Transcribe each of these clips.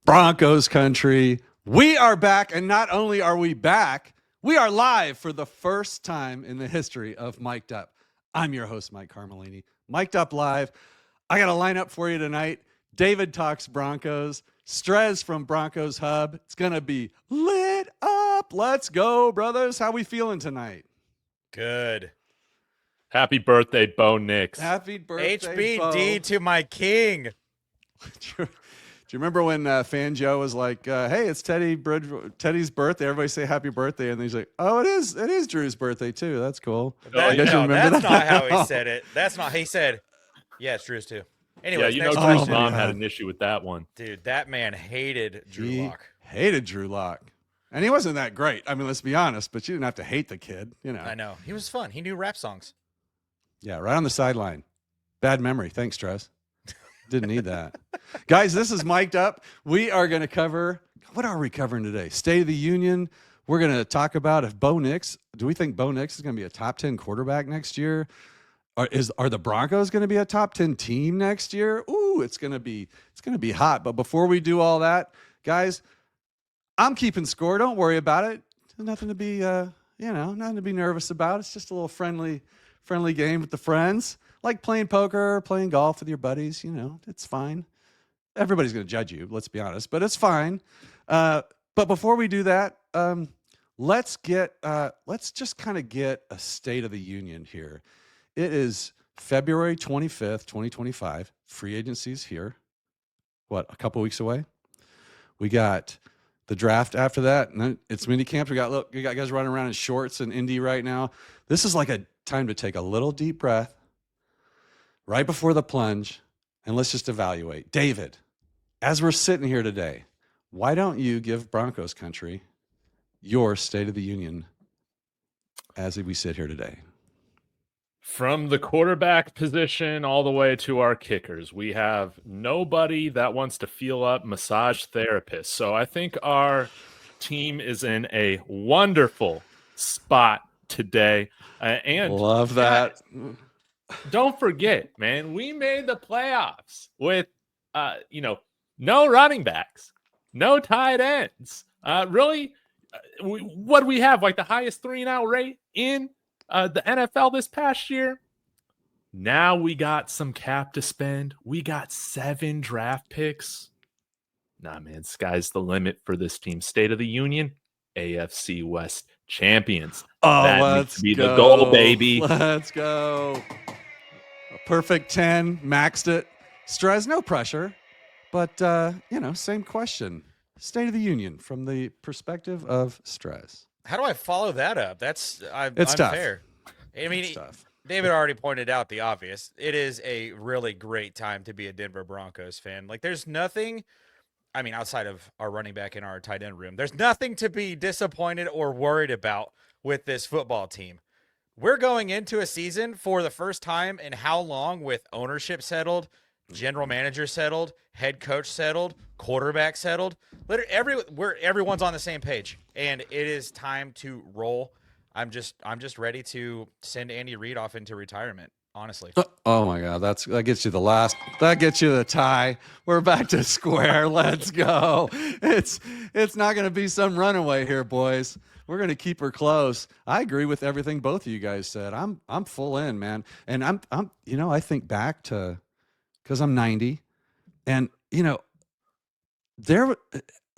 Broncos country. We are back, and not only are we back, we are live for the first time in the history of Mic'd Up. I'm your host, Mike Carmelini. Mic'd Up Live. I got a lineup for you tonight. David talks Broncos. Strez from Broncos Hub. It's going to be lit up. Let's go, brothers. How we feeling tonight? Good. Happy birthday, Bo Nix. Happy birthday, HBD Bo. to my king. Do you remember when Fan Joe was like, hey, it's Teddy's birthday. Everybody say happy birthday. And he's like, oh, it is Drew's birthday too. That's cool. That's that? not how he said it. That's not, he said, yeah, it's Drew's too. Anyways, yeah, next Drew's question. mom had an issue with that one. Dude, that man hated Drew Lock. Hated Drew Lock. And he wasn't that great. I mean, let's be honest, but you didn't have to hate the kid, you know. I know. He was fun. He knew rap songs. Yeah, right on the sideline. Bad memory. Thanks, Stress. Didn't need that. Guys, this is Mic'd Up. We are going to cover, what are we covering today? State of the Union. We're going to talk about if Bo Nix, do we think Bo Nix is going to be a top 10 quarterback next year? Are the Broncos going to be a top 10 team next year? Ooh, it's going to be hot. But before we do all that, guys, I'm keeping score. Don't worry about it. There's nothing to be nothing to be nervous about. It's just a little friendly game with the friends. Like playing poker, playing golf with your buddies, it's fine. Everybody's going to judge you, let's be honest, but it's fine. But before we do that, let's just kind of get a State of the Union here. It is February 25th, 2025. Free agency's here. A couple weeks away? We got the draft after that, and then it's mini camp. We got guys running around in shorts in Indy right now. This is like a time to take a little deep breath right before the plunge, and let's just evaluate. David, as we're sitting here today, why don't you give Broncos country your State of the Union as we sit here today? From the quarterback position all the way to our kickers, we have nobody that wants to feel up massage therapists. So I think our team is in a wonderful spot today. And love that. Don't forget, man, we made the playoffs with, no running backs, no tight ends. What we have, like the highest 3-and-out rate in the NFL this past year. Now we got some cap to spend. We got 7 draft picks. Nah, man, sky's the limit for this team. State of the Union, AFC West champions. Oh, that needs to be the goal, baby. Let's go. A perfect 10, maxed it. Strez, no pressure, but same question. State of the Union from the perspective of Strez. How do I follow that up? It's Tough. unfair. I mean, It's tough. David already pointed out the obvious. It is a really great time to be a Denver Broncos fan. Like, there's nothing, outside of our running back in our tight end room, there's nothing to be disappointed or worried about with this football team. We're going into a season for the first time in how long with ownership settled, general manager settled, head coach settled, quarterback settled. Literally, everyone's on the same page, and it is time to roll. I'm just ready to send Andy Reid off into retirement, honestly. Oh my God, that gets you that gets you the tie. We're back to square. Let's go. It's not going to be some runaway here, boys. We're going to keep her close. I agree with everything both of you guys said. I'm full in, man. And I think back to, because I'm 90, and there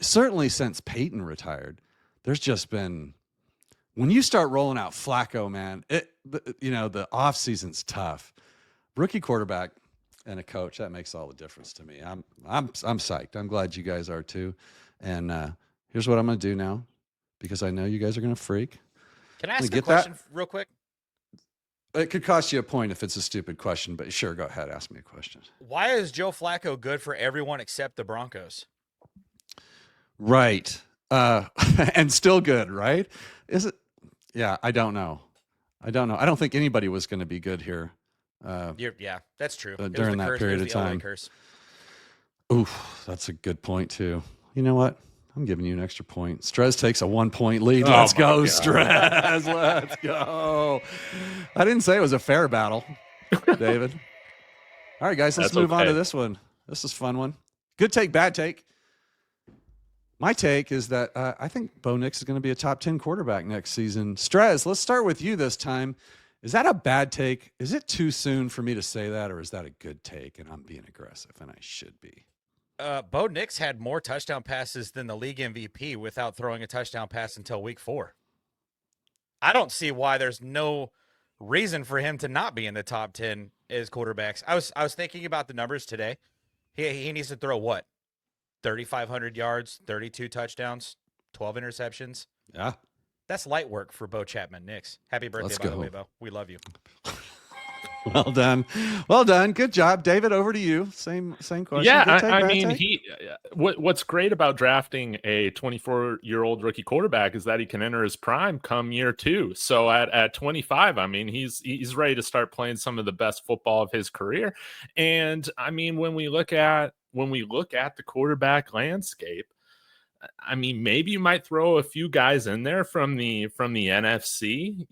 certainly since Peyton retired, there's just been, when you start rolling out Flacco, man, the off season's tough. Rookie quarterback and a coach, that makes all the difference to me. I'm psyched. I'm glad you guys are too. And here's what I'm going to do now, because I know you guys are going to freak. Can I ask a question real quick? It could cost you a point if it's a stupid question, but sure, go ahead. Ask me a question. Why is Joe Flacco good for everyone except the Broncos? Right. And still good, right? Is it? Yeah, I don't know. I don't think anybody was going to be good here. Yeah, that's true. During that period of time. Oof, that's a good point too. You know what? I'm giving you an extra point. Strez takes a 1-point lead. Let's go, Strez. Let's go. I didn't say it was a fair battle, David. All right, guys, let's move on to this one. This is a fun one. Good take, bad take. My take is that I think Bo Nix is going to be a top 10 quarterback next season. Strez, let's start with you this time. Is that a bad take? Is it too soon for me to say that, or is that a good take and I'm being aggressive and I should be? Bo Nix had more touchdown passes than the league MVP without throwing a touchdown pass until week 4. I don't see why there's no reason for him to not be in the top 10 as quarterbacks. I was thinking about the numbers today. He needs to throw what? 3,500 yards, 32 touchdowns, 12 interceptions. Yeah. That's light work for Bo Chapman Nix. Happy birthday, Let's by the go. way, Bo. We love you. Well done. Well done. Good job. David, over to you. Same question. Yeah, Good take, I bad mean, take? what's great about drafting a 24-year-old rookie quarterback is that he can enter his prime come year 2. So at 25, I mean, he's ready to start playing some of the best football of his career. And I mean, when we look at the quarterback landscape, I mean, maybe you might throw a few guys in there from the NFC,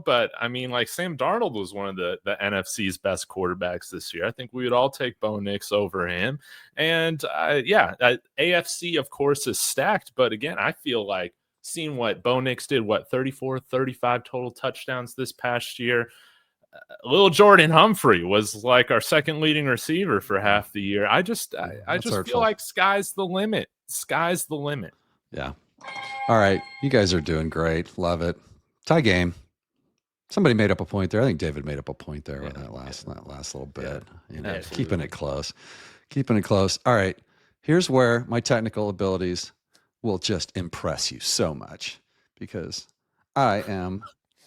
but I mean, like Sam Darnold was one of the NFC's best quarterbacks this year. I think we would all take Bo Nix over him. And AFC, of course, is stacked. But again, I feel like seeing what Bo Nix did, 34, 35 total touchdowns this past year. Little Jordan Humphrey was like our second leading receiver for half the year. I just feel like sky's the limit. Sky's the limit. Yeah. All right. You guys are doing great. Love it. Tie game. Somebody made up a point there. I think David made up a point there with that last little bit. Keeping it close. Keeping it close. All right. Here's where my technical abilities will just impress you so much because I am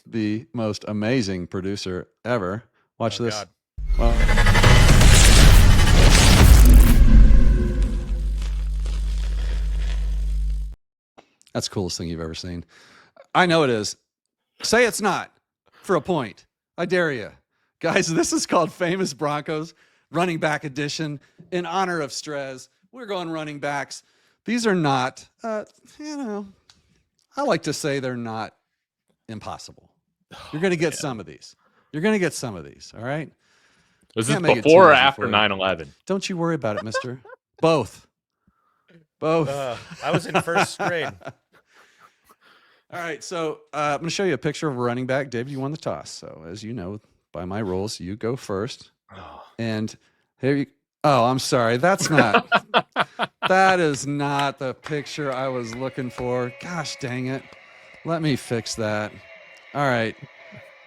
the most amazing producer ever. Watch this. God. Well, that's the coolest thing you've ever seen. I know it is. Say it's not for a point. I dare you. Guys, this is called Famous Broncos Running Back Edition in honor of Strez. We're going running backs. These are not, I like to say they're not impossible. You're going to get some of these. You're going to get some of these, all right? Was this Can't make it before too or easy after for you. 9/11? Don't you worry about it, mister. Both. I was in first grade. All right, so I'm going to show you a picture of a running back. David, you won the toss. So as you know, by my rules, you go first. And here you. Oh, I'm sorry. That's not. That is not the picture I was looking for. Gosh dang it. Let me fix that. All right.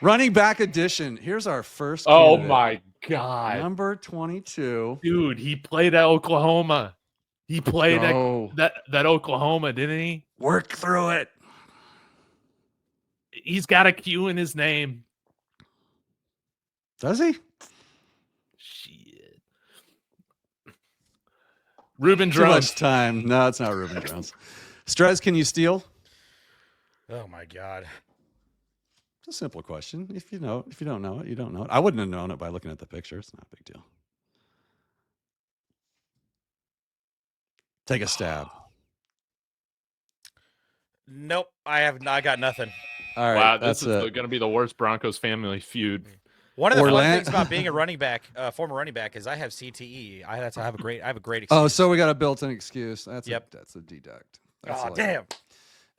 Running back edition. Here's our first Oh candidate. my God. Number 22. Dude, he played at Oklahoma. He played Go. at that Oklahoma, didn't he? Work through it. He's got a Q in his name. Does he? Shit. Reuben Too much Jones. time. No, it's not Reuben Jones. Strez, can you steal? Oh my God. It's a simple question. If you know, if you don't know it, you don't know it. I wouldn't have known it by looking at the picture. It's not a big deal. Take a stab. Nope. I got nothing. All right. Wow, this that's is it. going to be the worst Broncos family feud. One of the fun Orlando- things about being a running back, former running back, is I have CTE. I have a great excuse. Oh, so we got a built-in excuse. That's Yep. that's a deduct. That's Oh, like- damn.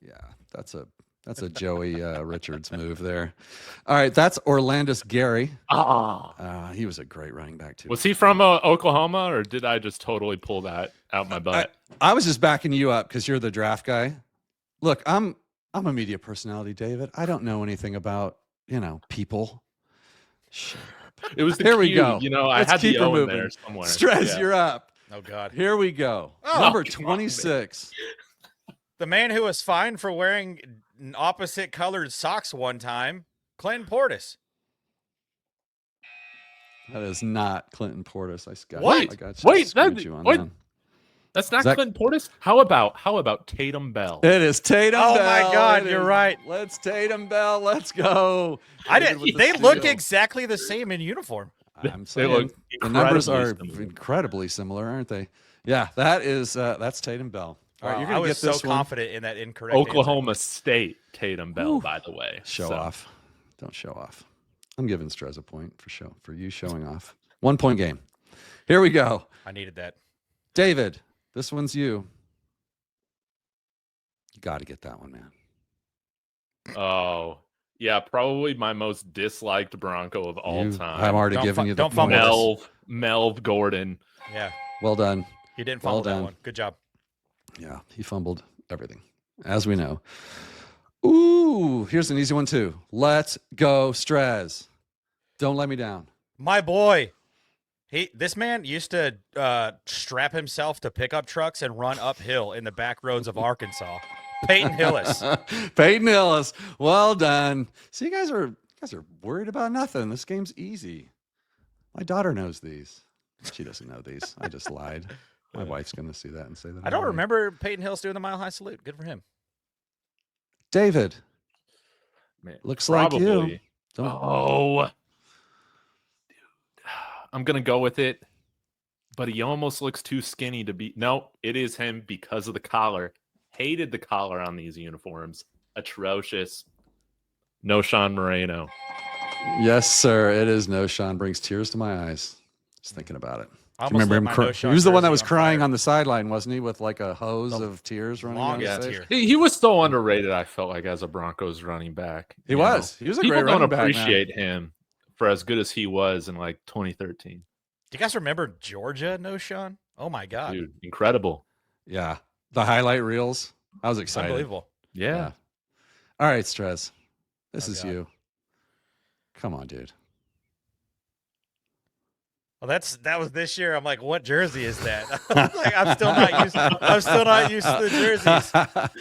Yeah, that's a Joey Richards move there. All right, that's Orlandis Gary. He was a great running back too. Was he from Oklahoma, or did I just totally pull that out my butt? I was just backing you up because you're the draft guy. Look, I'm a media personality, David. I don't know anything about people. Shut up. It was the Here we Q, go. I Let's had keep the her O in moving. there somewhere. Strez, Yeah. you're up. Oh God. Here we go. Oh, Number come on, 26. The man who was fined for wearing opposite colored socks one time, Clinton Portis. That is not Clinton Portis. I got Wait, I got wait, screwed you on what? that. That's not Zach- Clinton Portis. How about Tatum Bell? It is Tatum Oh, Bell. my God, It you're is- right. Let's Tatum Bell. Let's go. I David with didn't. the They look steal. exactly the same in uniform. I'm They saying look the numbers are incredibly similar. incredibly similar, aren't they? Yeah, that's Tatum Bell. All right, Wow, you're I gonna was get so this one. confident in that incorrect answer. Oklahoma State Tatum Bell, Whew. by the way. Show So, off. Don't show off. I'm giving Strez a point for you showing off. 1 point game. Here we go. I needed that. David, this one's you. You got to get that one, man. Oh, yeah, probably my most disliked Bronco of all time. I'm already Don't giving you the don't fumble points. Melv Gordon. Yeah, Well done. he didn't Well fumble that done. one. Good job. Yeah, he fumbled everything, as we know. Ooh, here's an easy one too. Let's go, Strez. Don't let me down. My boy. This man used to strap himself to pickup trucks and run uphill in the back roads of Arkansas. Peyton Hillis. Peyton Hillis. Well done. See, you guys are worried about nothing. This game's easy. My daughter knows these. She doesn't know these. I just lied. My wife's going to see that and say that. I don't remember Peyton Hillis doing the Mile High Salute. Good for him. David. Man, Looks like you. probably. Don't- Oh, I'm gonna go with it, but he almost looks too skinny to be. No, it is him because of the collar. Hated the collar on these uniforms. Atrocious. No Sean Moreno. Yes, sir. It is no Sean. Brings tears to my eyes. Just thinking about it. I Do you remember him? almost lit my No He Sean was the one that jersey was on crying fire. on the sideline, wasn't he? With like a hose of tears running down his longest face. tear. He was so underrated, I felt like, as a Broncos running back. He you was. know? He was a People great don't running back, man. appreciate him for as good as he was in like 2013. Do you guys remember Georgia No Sean? Oh my God. Dude, incredible. Yeah. The highlight reels. I was excited. Unbelievable. Yeah. All right, Strez. This Oh, is God. you. Come on, dude. Well, that was this year. I'm like, what jersey is that? I'm still not used to the jerseys. That's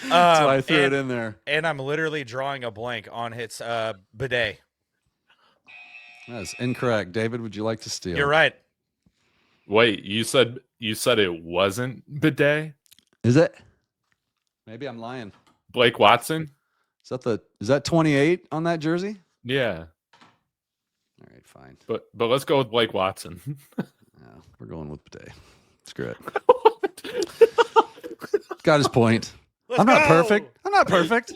why I threw it and- in there. And I'm literally drawing a blank on its bidet. That's incorrect. David, would you like to steal? You're right. Wait, you said it wasn't bidet? Is it? Maybe I'm lying. Blake Watson? Is that 28 on that jersey? Yeah. All right, fine. But let's go with Blake Watson. Yeah, we're going with bidet. Screw it. Got his point. Let's I'm not go! perfect. I'm not perfect.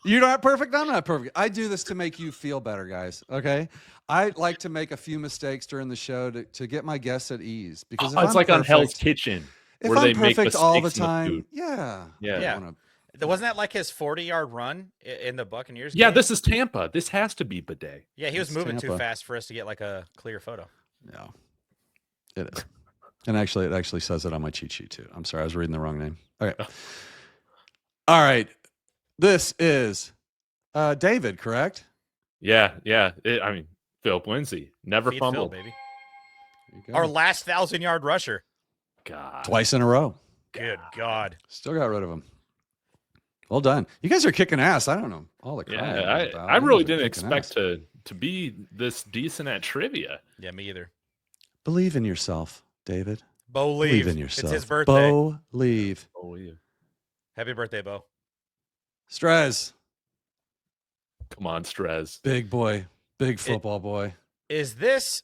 You're not perfect. I'm not perfect. I do this to make you feel better, guys. Okay. I like to make a few mistakes during the show to get my guests at ease because if it's I'm like on perfect- Hell's Kitchen, If where I'm they make perfect all the mistakes in the time, food. yeah, Yeah. I Yeah. wanna- Wasn't that like his 40-yard run in the Buccaneers Yeah, game? this is Tampa. This has to be bidet. Yeah, he was It's moving too Tampa. fast for us to get like a clear photo. yeah, it is. And actually, it actually says it on my cheat sheet too. I'm sorry, I was reading the wrong name. Okay. All right. This is David, correct? Yeah. I mean, Philip Lindsay never Feed Phil, fumbled. baby. There you go. Our last 1,000-yard rusher. God. Twice in a row. Good God. Still got rid of him. Well done. You guys are kicking ass. I don't know all the crap. Yeah, I really didn't expect to be this decent at trivia. Yeah, me either. Believe in yourself, David. Believe. Believe in yourself. It's his birthday. Believe. Oh, yeah. Happy birthday, Bo. Strez, Come on, Strez. big boy, big football boy. Is this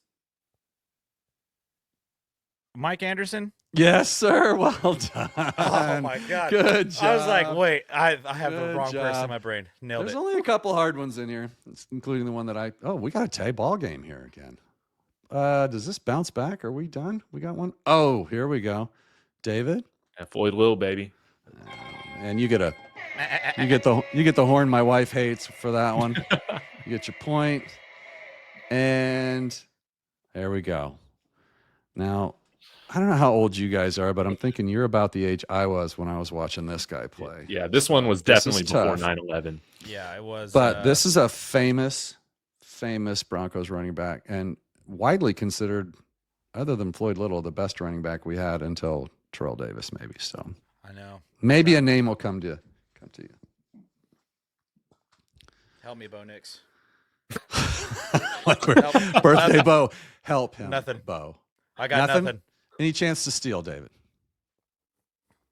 Mike Anderson? Yes, sir. Well done. Oh my God. Good job. I was like, wait, I have the Good wrong person job. in my brain. Nailed There's it. only a couple hard ones in here, including the one that we got a tie ball game here again. Does this bounce back? Are we done? We got one. Oh, here we go. David, And Floyd Little, baby. and you get the horn my wife hates for that one. You get your point. And there we go. Now, I don't know how old you guys are, but I'm thinking you're about the age I was when I was watching this guy play. Yeah, this one was This is definitely before tough. 9/11. Yeah, it was. But this is a famous Broncos running back and widely considered, other than Floyd Little, the best running back we had until Terrell Davis, maybe. So I know. maybe a name will come to you. Help me, Bo Nix. Like we're- Help. birthday Bo, help him. Nothing. Bo. I got Nothing? nothing. Any chance to steal, David?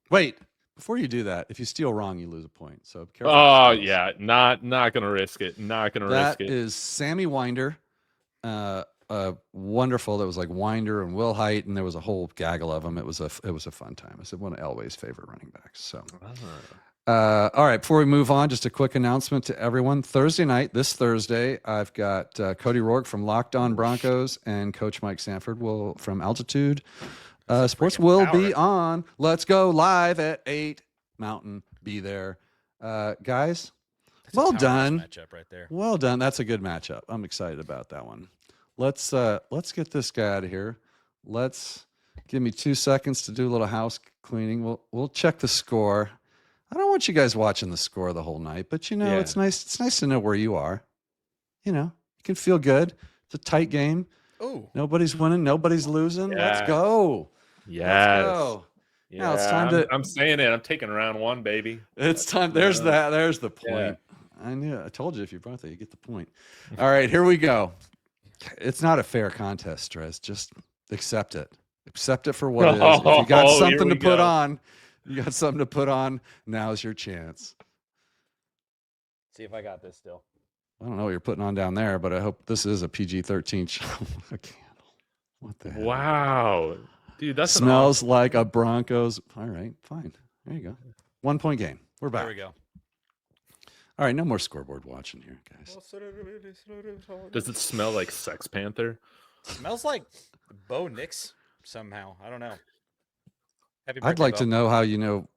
Wait, before you do that, if you steal wrong, you lose a point. So be careful. Oh with steals. yeah, not gonna risk it. Not gonna risk That it. is Sammy Winder. Wonderful. That was like Winder and Will Height, and there was a whole gaggle of them. It was a fun time. It's one of Elway's favorite running backs. So, all right. Before we move on, just a quick announcement to everyone. Thursday night, this Thursday, I've got Cody Rourke from Locked On Broncos and Coach Mike Sanford from Altitude Sports freaking will power. be on. Let's go live at 8 Mountain. Be there. Guys, That's well a tower done. matchup right there. Well done. That's a good matchup. I'm excited about that one. Let's get this guy out of here. Let's give me 2 seconds to do a little house cleaning. We'll check the score. I don't want you guys watching the score the whole night, but Yeah. it's nice. It's nice to know where you are. You can feel good. It's a tight game. Ooh. Nobody's winning. Nobody's losing. Let's Yes. go. Yes. Let's go. Yeah, Now it's time to. I'm saying it. I'm taking round 1, baby. It's time. There's that. There's the point. I knew. I told you if you brought that, you get the point. All right, here we go. It's not a fair contest, Strez. Just accept it. Accept it for what it is. If you got Oh, something here to we put go. on, you got something to put on. Now's your chance. See if I got this still. I don't know what you're putting on down there, but I hope this is a PG-13 show. A candle. What the hell? Wow. Dude, that's an Smells awesome- like a Broncos. All right, fine. There you go. 1 point game. We're back. There we go. All right, no more scoreboard watching here, guys. Does it smell like Sex Panther? Smells like Bo Nix somehow. I don't know. Happy I'd birthday, like Bo. to know how you know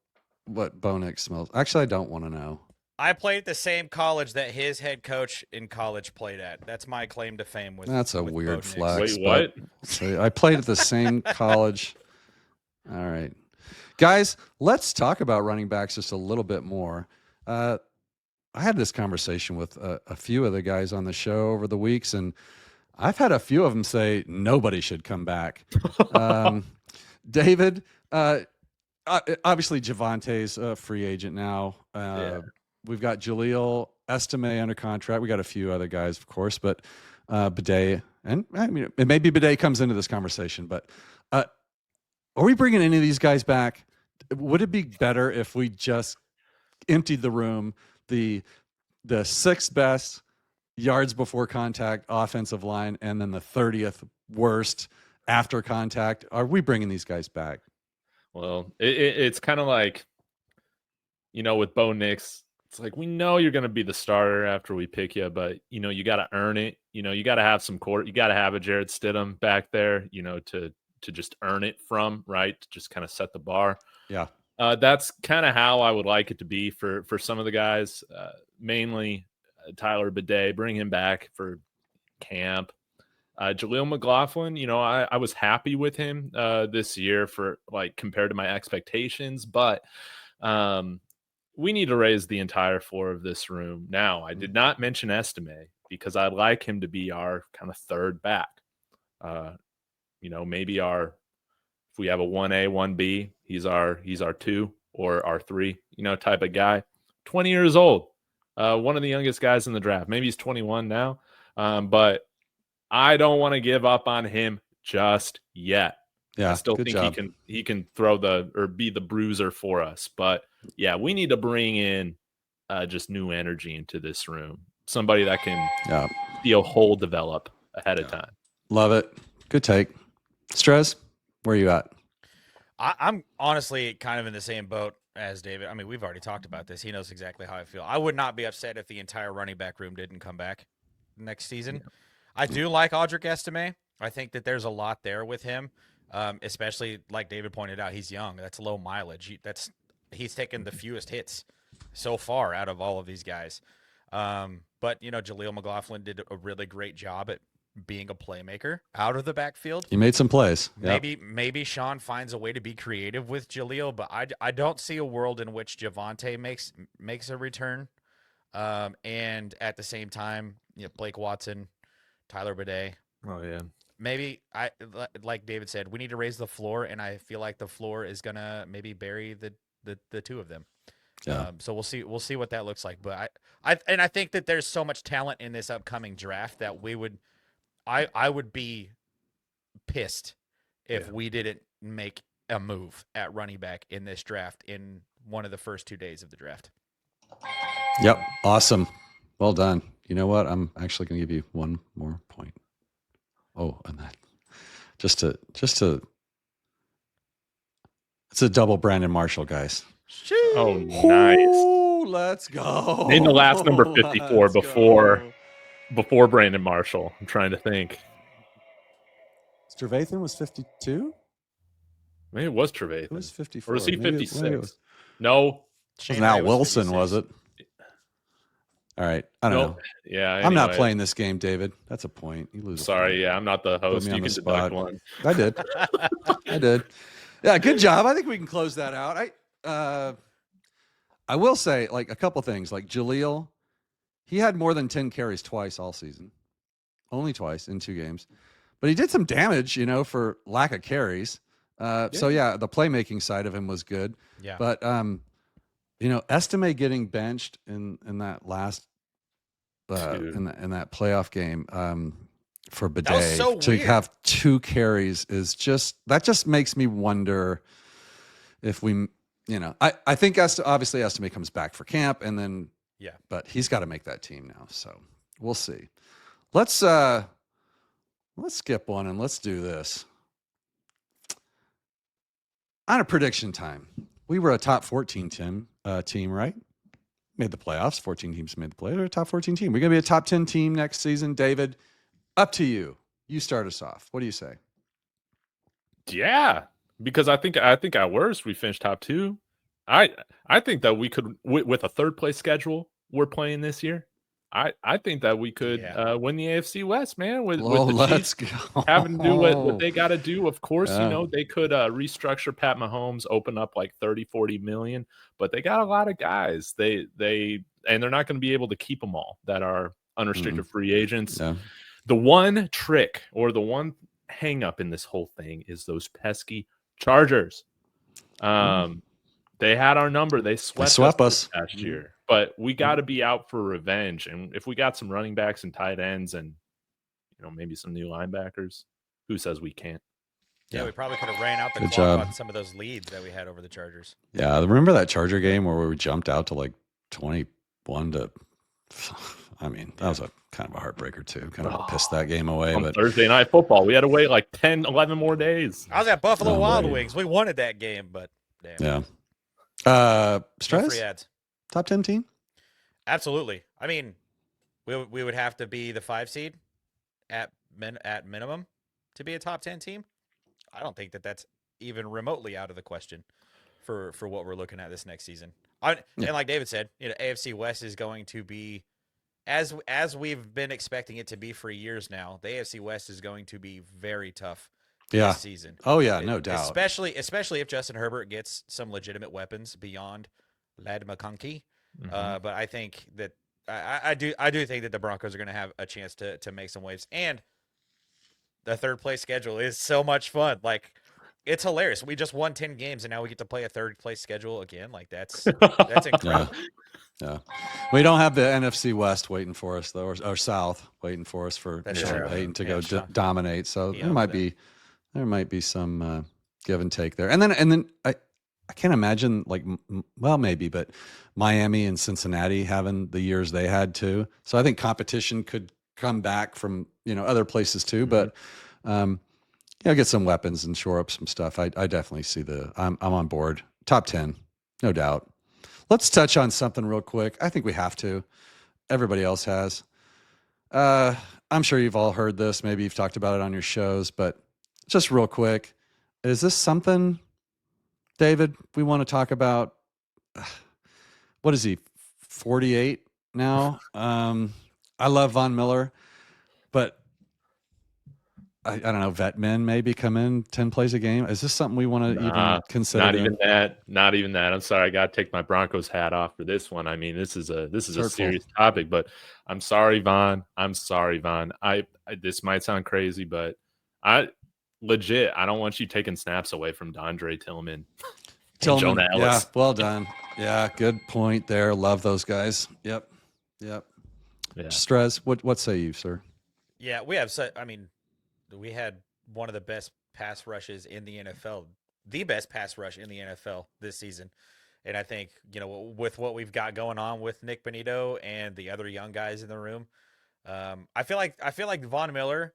what Bonix smells. Actually, I don't want to know. I played at the same college that his head coach in college played at. That's my claim to fame with. That's a with Bo weird Nix. flex. Wait, what? So I played at the same college. All right. Guys, let's talk about running backs just a little bit more. I had this conversation with a few of the guys on the show over the weeks, and I've had a few of them say nobody should come back. David, obviously Javante's a free agent now. We've got Jaleel Estime under contract. We got a few other guys, of course, but Bidet, and I mean, maybe Bidet comes into this conversation, but are we bringing any of these guys back? Would it be better if we just emptied the room, the sixth best yards before contact offensive line, and then the 30th worst after contact? Are we bringing these guys back? Well, it's kind of like, with Bo Nix, it's like, we know you're going to be the starter after we pick you, but, you got to earn it. You got to have some court. You got to have a Jared Stidham back there, to just earn it from, right? To just kind of set the bar. Yeah. That's kind of how I would like it to be for some of the guys, mainly Tyler Bidet, bring him back for camp. Jaleel McLaughlin, I was happy with him this year for compared to my expectations, but we need to raise the entire floor of this room. Now, I did not mention Estime because I'd like him to be our kind of third back. Maybe if we have a 1A, 1B, he's our 2 or our 3, type of guy. 20 years old, one of the youngest guys in the draft. Maybe he's 21 now, but I don't want to give up on him just yet. Yeah, I still good think job. he can throw or be the bruiser for us. But yeah, we need to bring in just new energy into this room. Somebody that can see a hole develop ahead of time. Love it. Good take. Strez, where are you at? I'm honestly kind of in the same boat as David. I mean, we've already talked about this. He knows exactly how I feel. I would not be upset if the entire running back room didn't come back next season. Yeah. I do like Audric Estime. I think that there's a lot there with him, especially like David pointed out, he's young. That's low mileage. He's taken the fewest hits so far out of all of these guys. But, Jaleel McLaughlin did a really great job at being a playmaker out of the backfield. He made some plays. Maybe Sean finds a way to be creative with Jaleel, but I don't see a world in which Javonte makes a return. And at the same time, Blake Watson, Tyler Bidet. Oh yeah. Maybe like David said, we need to raise the floor, and I feel like the floor is gonna maybe bury the two of them. Yeah. So we'll see what that looks like. But I think that there's so much talent in this upcoming draft that I would be pissed if we didn't make a move at running back in this draft in one of the first 2 days of the draft. Yep. Awesome. Well done. You know what? I'm actually going to give you one more point. Oh, and that just to it's a double Brandon Marshall, guys. Oh, nice. Ooh, let's go. Name the last number 54 before Brandon Marshall. I'm trying to think. Trevathan was 52? Maybe it was Trevathan. It was 54. Or was he Maybe 56? No. It wasn't Al Wilson, was it? All right. I don't Nope. know. Yeah. I'm not anyway. playing this game, David. That's a point. You lose. A point. Sorry. Yeah, I'm not the host. me on You the can deduct spot. one. I did. I did. Yeah, good job. I think we can close that out. I will say like a couple things. Like Jaleel, he had more than 10 carries twice all season. Only twice in 2 games. But he did some damage, for lack of carries. So yeah, the playmaking side of him was good. Yeah. But Estime getting benched in that last in that playoff game for Bidet That was so to weird. have 2 carries is just makes me wonder if we I think obviously Estime comes back for camp and then but he's got to make that team now, so we'll see. Let's skip one and let's do this on a prediction time. We were a top 14 team, right? Made the playoffs. 14 teams made the playoffs. We're a top 14 team. We're going to be a top 10 team next season. David, up to you. You start us off. What do you say? Yeah, because I think at worst we finished top 2. I think that we could with a third place schedule we're playing this year. I think that we could win the AFC West, man. With the Chiefs having to do what they got to do. Of course, they could restructure Pat Mahomes, open up like 30-40 million, but they got a lot of guys. They're not going to be able to keep them all that are unrestricted free agents. Yeah. The one trick or the one hang up in this whole thing is those pesky Chargers. They had our number. They swept us last year. But we got to be out for revenge. And if we got some running backs and tight ends and maybe some new linebackers, who says we can't? Yeah, we probably could have ran out the clock on some of those leads that we had over the Chargers. Yeah, remember that Charger game where we jumped out to like 21 to I mean, that was a kind of a heartbreaker too. Kind of pissed that game away. On but Thursday Night Football, we had to wait like 10, 11 more days. I was at Buffalo Wild Wings. We wanted that game, but damn. Yeah. Strez? Free ads. Top 10 team? Absolutely. I mean, we would have to be the 5 seed at minimum to be a top 10 team. I don't think that's even remotely out of the question for what we're looking at this next season. And like David said, AFC West is going to be as we've been expecting it to be for years now. The AFC West is going to be very tough this season. Oh yeah, no doubt. Especially if Justin Herbert gets some legitimate weapons beyond Lad McConkey. But I think that I do think that the Broncos are going to have a chance to make some waves, and the third place schedule is so much fun. Like, it's hilarious. We just won 10 games, and now we get to play a third place schedule again. Like, that's incredible. Yeah. We don't have the NFC West waiting for us though, or South waiting for us for Sean Payton to go dominate. So there might be some give and take there, and then I can't imagine maybe, but Miami and Cincinnati having the years they had too. So I think competition could come back from other places too. But get some weapons and shore up some stuff. I definitely see I'm on board. Top 10, no doubt. Let's touch on something real quick. I think we have to. Everybody else has. I'm sure you've all heard this. Maybe you've talked about it on your shows, but just real quick, is this something, David, we want to talk about? What is he, 48 now? I love Von Miller, but I don't know, vet men maybe come in 10 plays a game. Is this something we want to even consider? Not even that. I'm sorry. I got to take my Broncos hat off for this one. I mean, this is a serious topic, but I'm sorry, Von. This might sound crazy, but I don't want you taking snaps away from Dondre Tillman. Jonah Ellis. Yeah, well done. Yeah, good point there. Love those guys. Yep. Yeah. Strez, what say you, sir? Yeah, we had one of the best pass rushes in the NFL, the best pass rush in the NFL this season. And I think, with what we've got going on with Nick Bonito and the other young guys in the room, I feel like Von Miller,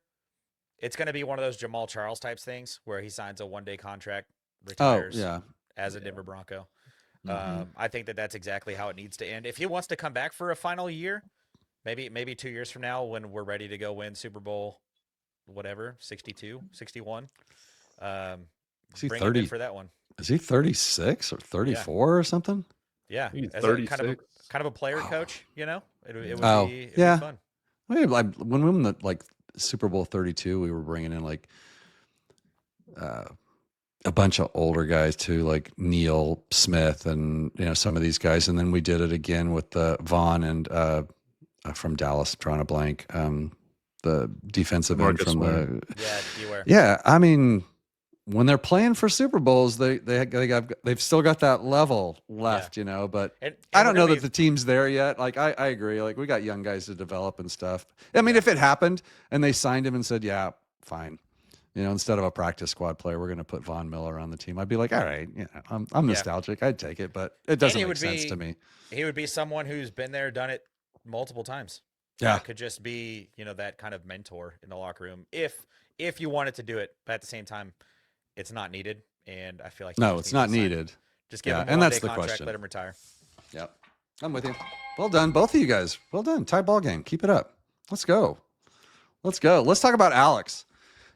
it's going to be one of those Jamal Charles types things where he signs a one-day contract, retires as a Denver Bronco. I think that's exactly how it needs to end. If he wants to come back for a final year, maybe 2 years from now when we're ready to go win Super Bowl, whatever, 62, 61. Is he bring 30 him in for that one? Is he 36 or 34 or something? Yeah, he's as 36. Kind of a player coach, It would Oh, be it'd yeah. be fun. When we won the Super Bowl 32, we were bringing in a bunch of older guys too, like Neil Smith and some of these guys, and then we did it again with Vaughn and from Dallas, drawing a blank, the defensive end Marcus from Ware. Yeah, beware. Yeah, I mean, when they're playing for Super Bowls, they've still got that level left, But And I don't know whenever that the team's there yet. Like I agree. Like we got young guys to develop and stuff. I mean, Yeah. if it happened and they signed him and said, "Yeah, fine," instead of a practice squad player, we're going to put Von Miller on the team. I'd be like, "All right, I'm nostalgic. I'd take it," but it doesn't make sense to me. He would be someone who's been there, done it multiple times. Yeah, Could just be that kind of mentor in the locker room if you wanted to do it, but at the same time, it's not needed. And I feel like no, it's not needed. Just give him a and that's the contract, question. let him retire. Yep, I'm with you. Well done, both of you guys. Well done. Tie ball game. Keep it up. Let's go. Let's talk about Alex.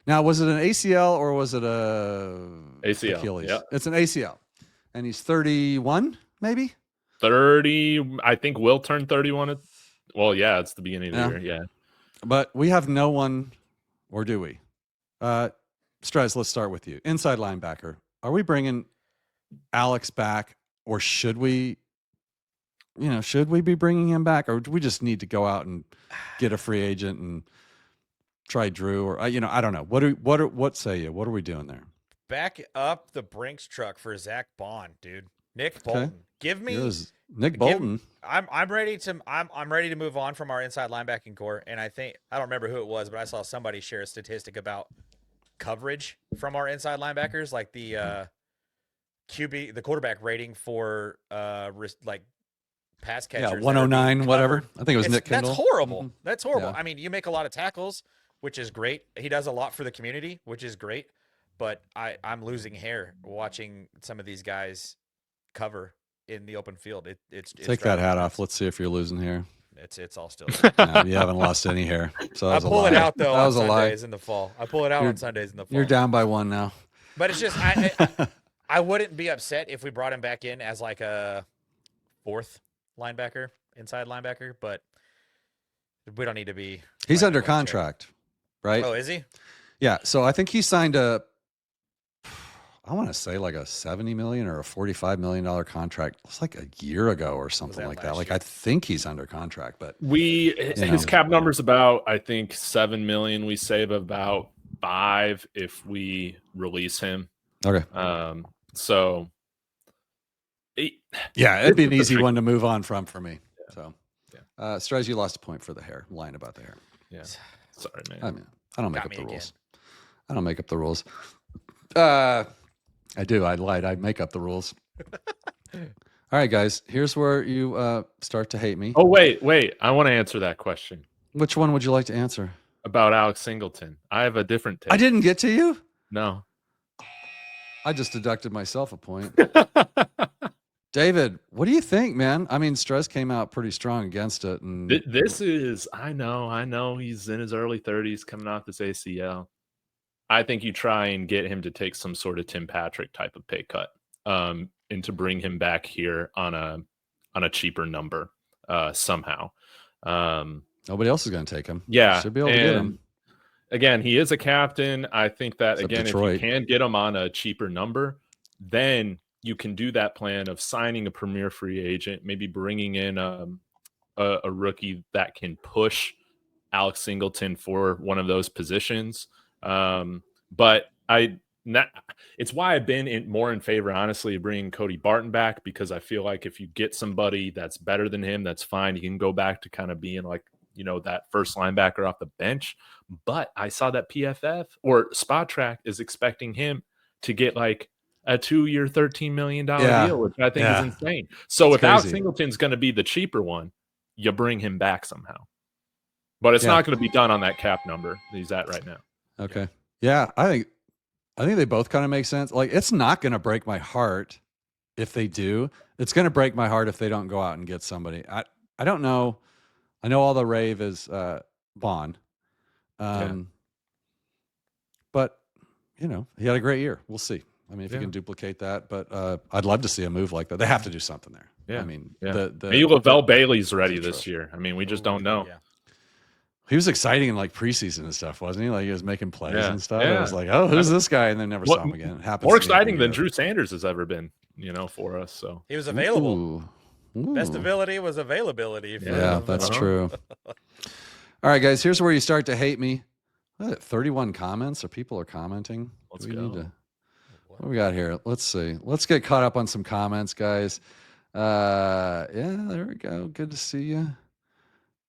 Now, was it an ACL or was it a ACL? Achilles? Yep. It's an ACL, and he's 31, maybe 30. I think will turn 31. Well, yeah, it's the beginning of the year. Yeah, but we have no one, or do we? Strez, let's start with you. Inside linebacker. Are we bringing Alex back, or should we? Should we be bringing him back, or do we just need to go out and get a free agent and try Drew, or I don't know. What say you? What are we doing there? Back up the Brinks truck for Zach Bond, dude. Nick Bolton. Give me Nick Bolton. I'm ready to move on from our inside linebacking core, and I don't remember who it was, but I saw somebody share a statistic about coverage from our inside linebackers, like the QB, the quarterback rating for pass catchers. Yeah, 109, whatever. I think it was Nick Kendall. That's horrible. Mm-hmm. That's horrible. Yeah. I mean, you make a lot of tackles, which is great. He does a lot for the community, which is great. But I'm losing hair watching some of these guys cover in the open field. It's Take that hat off. Let's see if you're losing hair. It's all still. No, you haven't lost any hair. So that was I pull it out though. That was on a lie. Sundays in the fall. I pull it out on Sundays in the fall. You're down by 1 now. But it's just I wouldn't be upset if we brought him back in as like a fourth linebacker, inside linebacker. But we don't need to be. He's under contract, right? Oh, is he? Yeah. So I think he signed I want to say like a $70 million or a $45 million contract. It's like a year ago or something like that. Like I think he's under contract, but his cap number's about, I think, $7 million. We save about $5 million if we release him. Okay. So it'd be an easy one to move on from for me. Yeah. So Strez, you lost a point for the hair. I'm lying about the hair. Yeah. Sorry, man. I mean, I don't make up the again. rules. I don't make up the rules. I do. I lied. I make up the rules. All right, guys. Here's where you start to hate me. Oh, wait. I want to answer that question. Which one would you like to answer? About Alex Singleton. I have a different take. I didn't get to you? No. I just deducted myself a point. David, what do you think, man? I mean, Strez came out pretty strong against it. And this is, I know he's in his early 30s coming off this ACL. I think you try and get him to take some sort of Tim Patrick type of pay cut, and to bring him back here on a cheaper number somehow. Nobody else is going to take him. Yeah, should be able to get him. Again, he is a captain. I think that Except again, Detroit. if you can get him on a cheaper number, then you can do that plan of signing a premier free agent, maybe bringing in a rookie that can push Alex Singleton for one of those positions. But it's why I've been more in favor, honestly, of bringing Cody Barton back, because I feel like if you get somebody that's better than him, that's fine. You can go back to kind of being like, that first linebacker off the bench. But I saw that PFF or Spot Track is expecting him to get like a 2-year, $13 million deal, which I think is insane. So if Alex Singleton's going to be the cheaper one, you bring him back somehow. But it's not going to be done on that cap number that he's at right now. Okay. Yeah, I think they both kind of make sense. Like, it's not going to break my heart if they do. It's going to break my heart if they don't go out and get somebody. I don't know. I know all the rave is Vaughn. But he had a great year. We'll see. I mean, if you can duplicate that, but I'd love to see a move like that. They have to do something there. Yeah. I mean, maybe Lavelle Bailey's ready this year. I mean, we just don't know. Yeah. He was exciting in like preseason and stuff, wasn't he? Like he was making plays and stuff. Yeah. It was like, oh, who's this guy? And then never saw him again. It happens More to me every exciting than year. Drew Sanders has ever been, for us. So He was available. Ooh. Best ability was availability. Yeah, that's true. All right, guys, here's where you start to hate me. What, 31 comments, or people are commenting. Let's Do we go. need to, what do we got here? Let's see. Let's get caught up on some comments, guys. Yeah, there we go. Good to see you.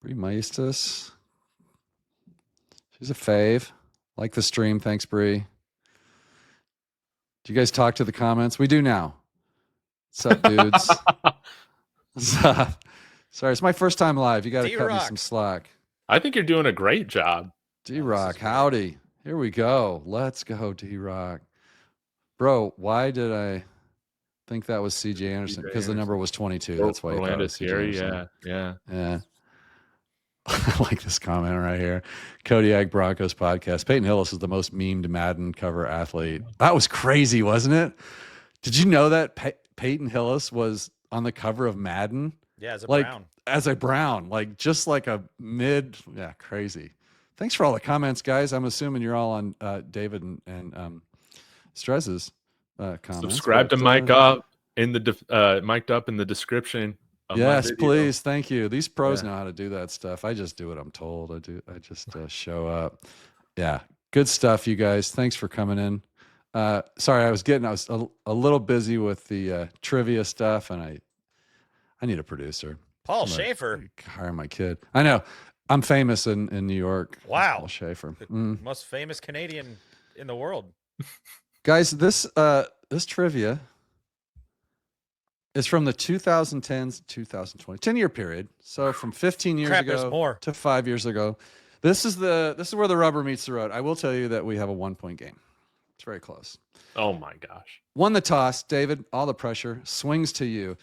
Bree Maestas. She's a fave. Like the stream. Thanks, Bree. Do you guys talk to the comments? We do now. What's up, dudes? What's up? Sorry, it's my first time live. You got to cut me some slack. I think you're doing a great job. D-Rock, howdy. Here we go. Let's go, D-Rock. Bro, why did I think that was C.J. Anderson? Because the number was 22. That's why you thought it was C.J. Anderson. Yeah. I like this comment right here. Kodiak Broncos podcast. Peyton Hillis is the most memed Madden cover athlete. That was crazy, wasn't it? Did you know that Peyton Hillis was on the cover of Madden? Yeah, as a like, Brown. As a Brown, like just like a mid. Yeah, crazy. Thanks for all the comments, guys. I'm assuming you're all on David and Strez's comments. Subscribe to Mike Up in the Mic'd Up in the description. Yes, please. Thank you. These pros know how to do that stuff. I just do what I'm told. I just show up. Yeah, good stuff, you guys. Thanks for coming in. Sorry, I was a little busy with the trivia stuff, and I need a producer. Paul Schaefer. Hire my kid. I know. I'm famous in New York. Wow. Paul Schaefer. Most famous Canadian in the world. Guys, this trivia is from the 2010s, 2020, 10-year period. So from 15 years ago to 5 years ago. This is where the rubber meets the road. I will tell you that we have a 1-point game. It's very close. Oh my gosh. Won the toss, David, all the pressure swings to you.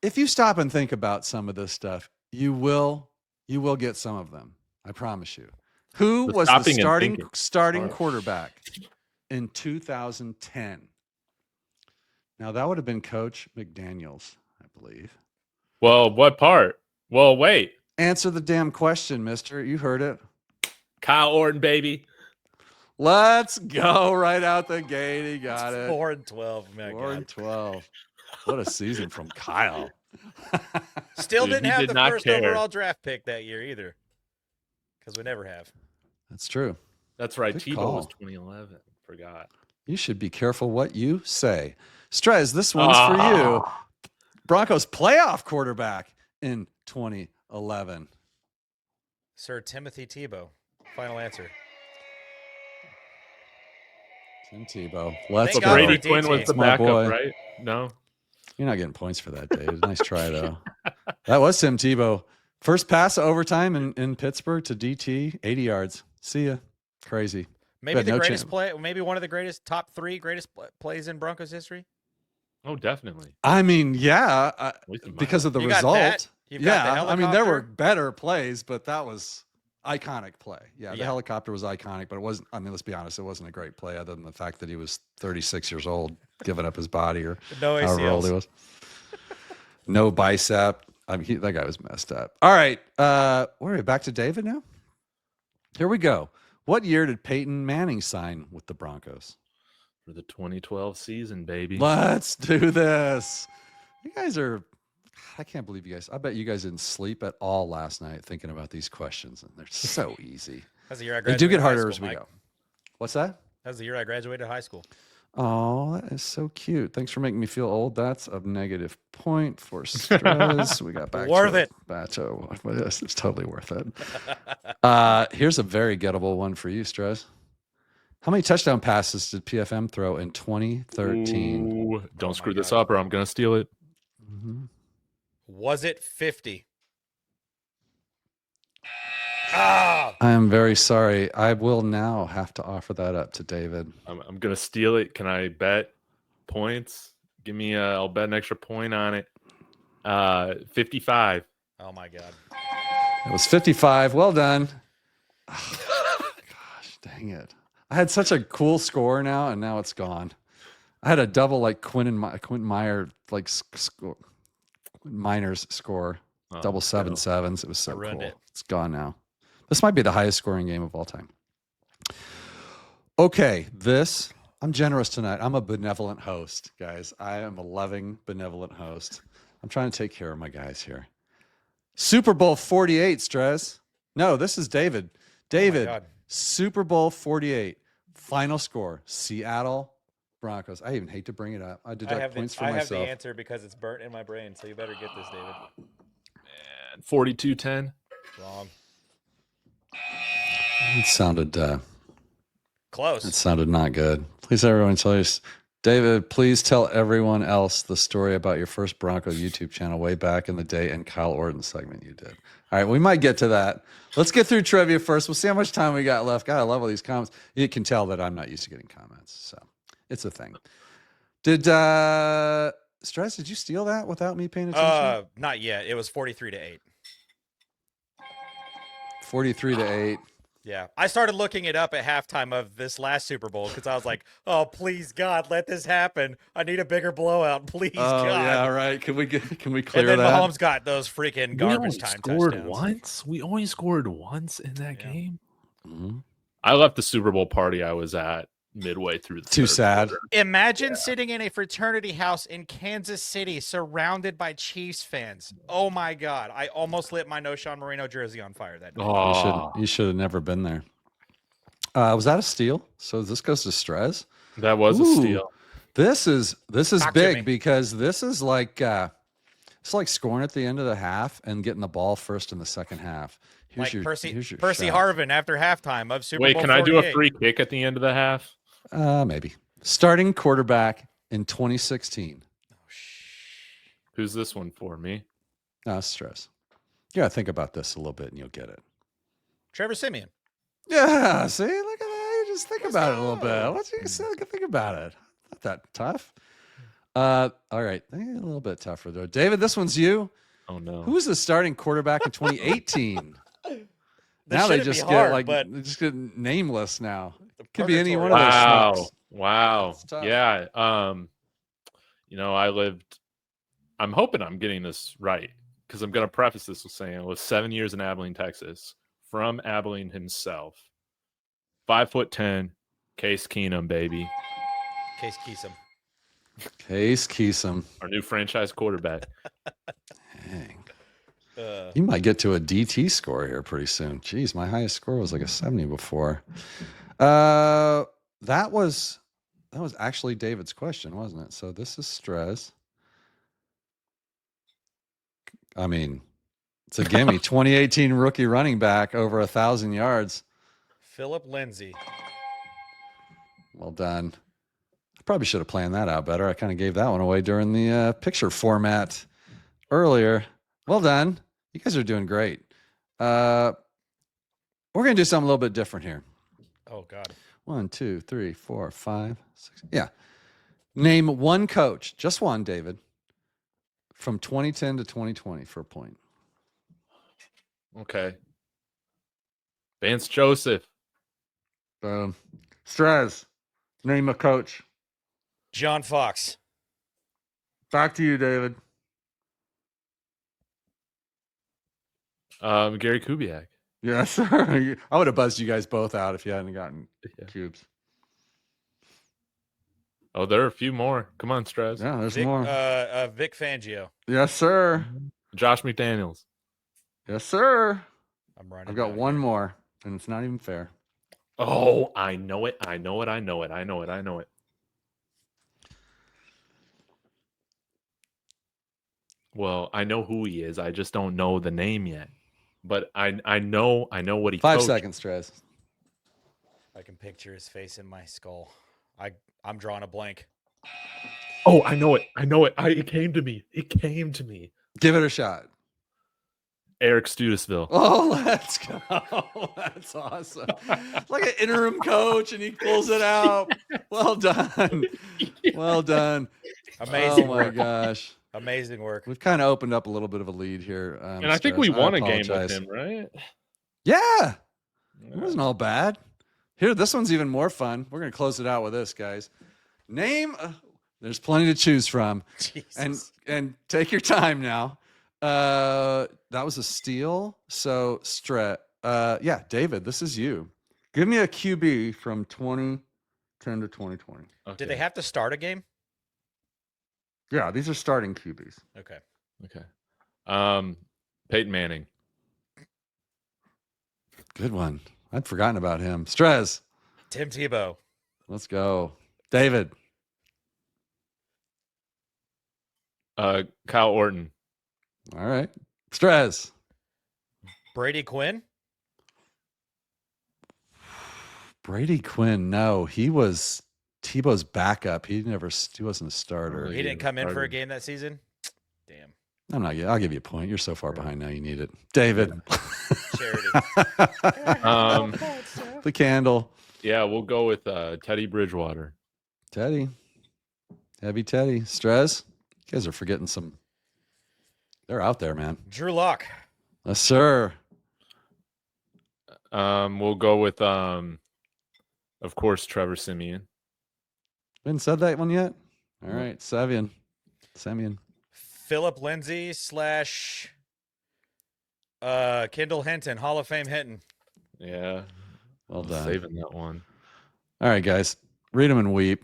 If you stop and think about some of this stuff, you will get some of them. I promise you. Who was the starting quarterback in 2010? Now, that would have been Coach McDaniels, I believe. Well, what part? Well, wait. Answer the damn question, mister. You heard it. Kyle Orton, baby. Let's go right out the gate. He got it. 4-12. 4-12. What a season from Kyle. Still didn't have the first overall draft pick that year either. Because we never have. That's true. That's right. Tebow was 2011. Forgot. You should be careful what you say. Strez, this one's for you. Broncos playoff quarterback in 2011. Sir Timothy Tebow. Final answer. Tim Tebow. Let's go. Brady Quinn was the backup, right? No. You're not getting points for that, Dave. Nice try, though. That was Tim Tebow. First pass of overtime in Pittsburgh to DT, 80 yards. See ya. Crazy. Maybe the greatest play, maybe one of the top three greatest plays in Broncos history. Oh, definitely. I mean, yeah, because of the result. Yeah, I mean, there were better plays, but that was iconic play. Yeah, the helicopter was iconic, but it wasn't. I mean, let's be honest, it wasn't a great play other than the fact that he was 36 years old, giving up his body, or however old he was. No bicep. I mean, that guy was messed up. All right, where are we? Back to David now. Here we go. What year did Peyton Manning sign with the Broncos? For the 2012 season, baby. Let's do this. You guys are, I can't believe you guys. I bet you guys didn't sleep at all last night thinking about these questions, and they're so easy. That's the year I graduated. They do get harder as we go. What's that? That's the year I graduated high school. Oh, that is so cute. Thanks for making me feel old. That's a negative point for Strez. We got back worth to it. Yes, it's totally worth it. Here's a very gettable one for you, Strez. How many touchdown passes did PFM throw in 2013? Ooh, don't screw this up or I'm going to steal it. Mm-hmm. Was it 50? Ah! I am very sorry. I will now have to offer that up to David. I'm going to steal it. Can I bet points? Give me I'll bet an extra point on it. 55. Oh, my God. It was 55. Well done. Oh, gosh, dang it. I had such a cool score now, and now it's gone. I had a double like Quentin Meyer like Miners score, double 7-7s. It was so ruined cool. it. It's gone now. This might be the highest scoring game of all time. Okay, I'm generous tonight. I'm a benevolent host, guys. I am a loving, benevolent host. I'm trying to take care of my guys here. Super Bowl 48, Strez. No, this is David. David, God. Super Bowl 48. Final score, Seattle Broncos. I even hate to bring it up. I deduct points for I have myself. the answer because it's burnt in my brain, so you better get this, David. Man, 42-10. Wrong. It sounded Close. it sounded not good. Please, everyone, tell us. David, please tell everyone else the story about your first Broncos YouTube channel way back in the day and Kyle Orton segment you did. All right, we might get to that. Let's get through trivia first. We'll see how much time we got left. God, I love all these comments. You can tell that I'm not used to getting comments, so it's a thing. Did Stress, did you steal that without me paying attention? Not yet. It was 43-8. 43-8. Yeah, I started looking it up at halftime of this last Super Bowl because I was like, "Oh, please God, let this happen! I need a bigger blowout, please God." Yeah, right. Can we clear And then that? Mahomes got those freaking garbage time touchdowns. Once. We only scored once in that Yeah. game. Mhm. I left the Super Bowl party I was at midway through the Too third sad. quarter. Imagine sitting in a fraternity house in Kansas City, surrounded by Chiefs fans. Oh my God! I almost lit my No Sean Marino jersey on fire that night. Oh, You should have never been there. Was that a steal? So this goes to Strez. that was a steal. This is Talk to me. big because this is like it's like scoring at the end of the half and getting the ball first in the second half. Here's Like Percy shot. Harvin after halftime of Super Wait, Bowl can I do a 48. free kick at the end of the half? Maybe. Starting quarterback in 2016. Who's this one for? Me? No, Stress. You gotta think about this a little bit and you'll get it. Trevor Siemian. Yeah, see, look at that. You just think about it a little bit. go. What's you say? Think about it. Not that tough. All right, a little bit tougher though. David, this one's you. Oh no. Who was the starting quarterback in 2018? Now they shouldn't just be hard, get but they just get nameless now. the Could be any purgatory. one of those Wow. schmucks. Wow. It's tough. Yeah. I'm hoping I'm getting this right because I'm going to preface this with saying I was 7 years in Abilene, Texas, from Abilene himself. 5'10", Case Keenum, baby. Case Keesum. Case Keesum. Our new franchise quarterback. Dang. Uh, You might get to a DT score here pretty soon. Jeez, my highest score was like a 70 before. That was actually David's question, wasn't it? So this is Strez. I mean, it's a gimme. 2018 rookie running back over 1,000 yards. Philip Lindsay. Well done. I probably should have planned that out better. I kind of gave that one away during the picture format earlier. Well done. You guys are doing great. We're going to do something a little bit different here. Oh God. 1, 2, 3, 4, 5, 6. Yeah. Name one coach, just one, David, from 2010 to 2020 for a point. Okay. Vance Joseph. Boom. Strez, name a coach. John Fox. Back to you, David. Gary Kubiak. Yes, sir. I would have buzzed you guys both out if you hadn't gotten cubes. Oh, there are a few more. Come on, Strez. Yeah, there's Vic, more. Vic Fangio. Yes, sir. Josh McDaniels. Yes, sir. I'm running. I've got down one here. more, and it's not even fair. Oh, I know it. Well, I know who he is. I just don't know the name yet. But I know what he 5 coached. seconds, Strez. I can picture his face in my skull. I'm drawing a blank. Oh, I know it. It came to me. Give it a shot. Eric Studesville. Oh, let's go. That's awesome. Like an interim coach, and he pulls it out. Well done. Well done. Amazing Oh, my work. gosh. Amazing work. We've kind of opened up a little bit of a lead here. And I think Strez. we won a game apologize. with him, right? Yeah. It wasn't all bad. Here, this one's even more fun. We're going to close it out with this, guys. Name There's plenty to choose from. Jesus. And take your time now. That was a steal. So yeah, David, this is you. Give me a QB from 2010 to 2020. Okay. Did they have to start a game? Yeah, these are starting QBs. Okay. Okay. Peyton Manning. Good one. I'd forgotten about him. Strez. Tim Tebow. Let's go. David. Kyle Orton. All right. Strez. Brady Quinn. Brady Quinn. No, he was Tebow's backup. He wasn't a starter. He didn't come in for a game that season. Damn. I'll give you a point. You're so far behind now. You need it. David. Charity. The candle. Yeah, we'll go with Teddy Bridgewater. Teddy. Heavy Teddy. Strez. You guys are forgetting some. They're out there, man. Drew Lock. Yes, sir. We'll go with of course, Trevor Siemian. Haven't said that one yet. All right, Siemian. Philip Lindsay / Kendall Hinton, Hall of Fame Hinton. Yeah. Well done. Saving that one. All right, guys. Read them and weep.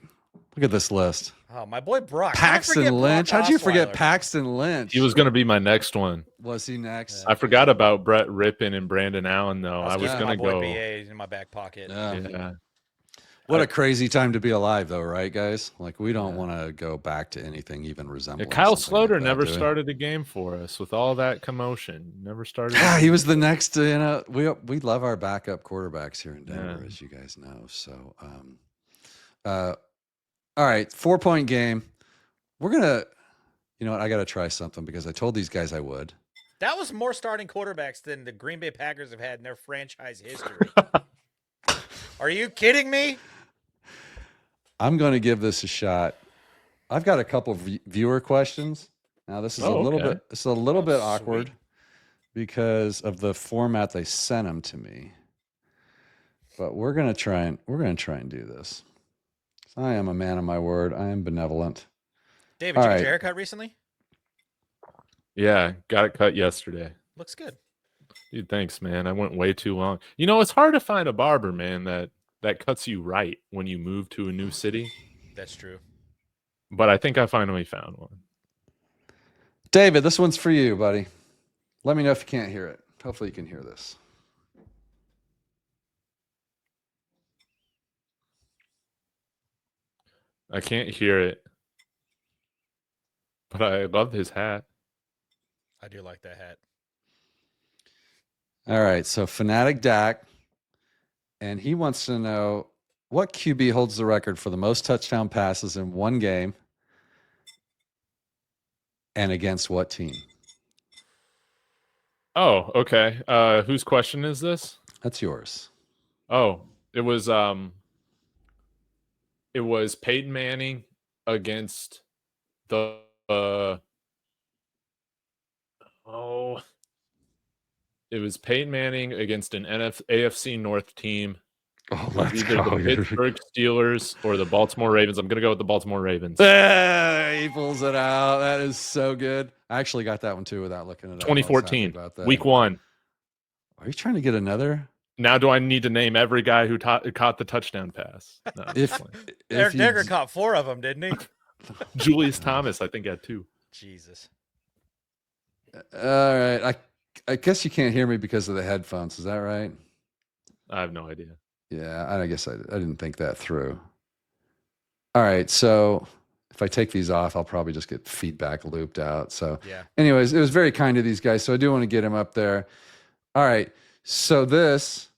Look at this list. Oh, my boy Brock. How'd I forget Paxton Lynch. Brock How'd you forget Osweiler? Paxton Lynch? He was going to be my next one. Was he next? I forgot about Brett Rippon and Brandon Allen, though. I was keeping going to my boy go. BA in my back pocket. Yeah. What a crazy time to be alive, though, right, guys? Like, we don't want to go back to anything even resembling. Kyle something like Sloter that, never do we? started a game for us with all that commotion. Never started. Yeah, he was the next. We love our backup quarterbacks here in Denver, Yeah. as you guys know. So, all right, 4-point game. We're gonna. You know what? I got to try something because I told these guys I would. That was more starting quarterbacks than the Green Bay Packers have had in their franchise history. Are you kidding me? I'm going to give this a shot. I've got a couple of viewer questions. Now, this is a little bit. It's a little bit awkward sweet. because of the format they sent them to me. But we're gonna try and do this. I am a man of my word. I am benevolent. David, All did you right. get your haircut recently? Yeah, got it cut yesterday. Looks good. Dude, thanks, man. I went way too long. You know, it's hard to find a barber, man, that cuts you right when you move to a new city. That's true. But I think I finally found one. David, this one's for you, buddy. Let me know if you can't hear it. Hopefully you can hear this. I can't hear it. But I love his hat. I do like that hat. All right, so Fanatic Dak, and he wants to know what QB holds the record for the most touchdown passes in one game and against what team? Oh, okay. Whose question is this? That's yours. Oh, it was Peyton Manning against the it was Peyton Manning against an AFC North team. Oh, let's Either go. the Pittsburgh Steelers or the Baltimore Ravens. I'm gonna go with the Baltimore Ravens. He pulls it out. That is so good. I actually got that one too without looking it up. I was happy 2014, about that. week 1. Are you trying to get another? Now, do I need to name every guy who caught the touchdown pass? No, If Eric you Decker caught 4 of them, didn't he? Julius Thomas, I think, had 2. Jesus. All right. I guess you can't hear me because of the headphones. Is that right? I have no idea. Yeah, I guess I didn't think that through. All right, so if I take these off, I'll probably just get feedback looped out. So, Yeah. anyways, it was very kind of these guys. So I do want to get him up there. All right, so this